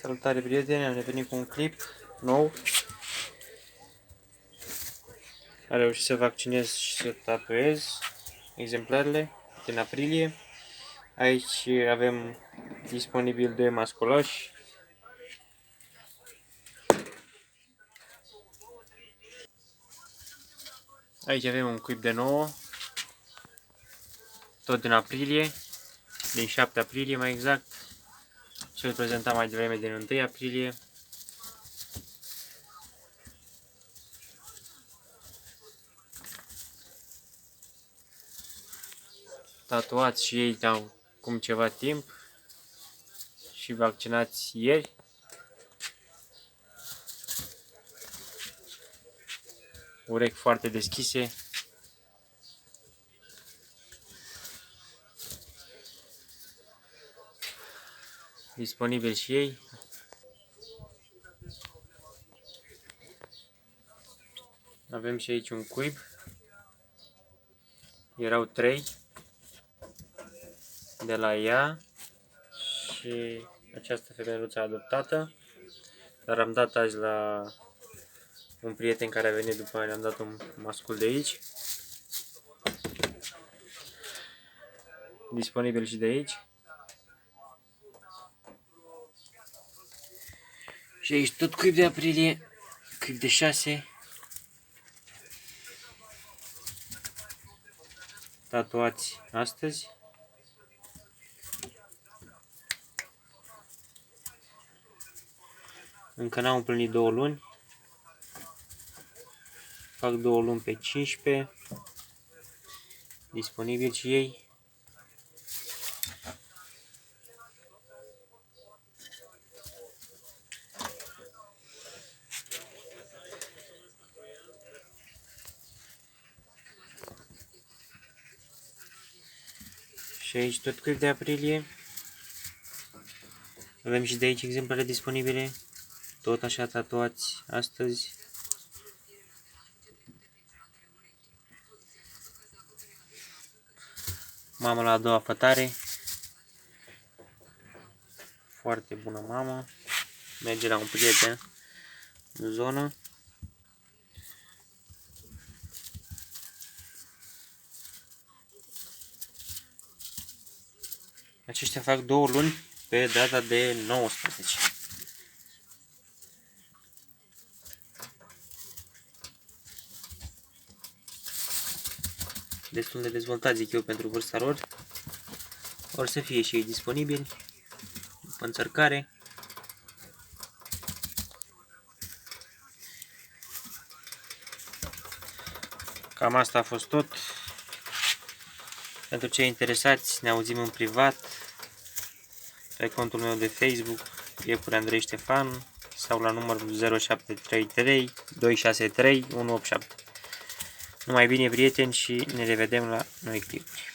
Salutare prieteni, am revenit cu un clip nou. Am reușit să vaccinez și să tatuez exemplarele din aprilie. Aici avem disponibil 2 masculași. Aici avem un cuib de 9, tot din aprilie, din 7 aprilie mai exact. Cel prezentat mai devreme din 1 aprilie. Tatuați și ei acum ceva timp și vaccinați ieri. Urechi foarte deschise. Disponibil și ei. Avem și aici un cuib. Erau 3 de la ea și această femeluță adoptată. Dar am dat azi la un prieten care a venit după aia, am dat un mascul de aici. Disponibil și de aici. Și aici tot cuib de aprilie, cuib de 6. Tatuați astăzi. Încă n-au împlinit 2 luni. Fac 2 luni pe 15. Disponibil și ei. Și aici tot cuib de aprilie. Avem și de aici exemplare disponibile. Tot așa tatuați astăzi. Mama la a doua fătare. Foarte bună mamă. Merge la un prieten în zonă. Aceștia fac 2 luni pe data de 19. Destul de dezvoltat, zic eu, pentru vârsta lor. Or să fie și ei disponibili după înțărcare. Cam asta a fost tot. Pentru cei interesați, ne auzim în privat pe contul meu de Facebook, Iepure Andrei Ștefan, sau la numărul 0733 263 187. Numai bine, prieteni, și ne revedem la noi clipuri.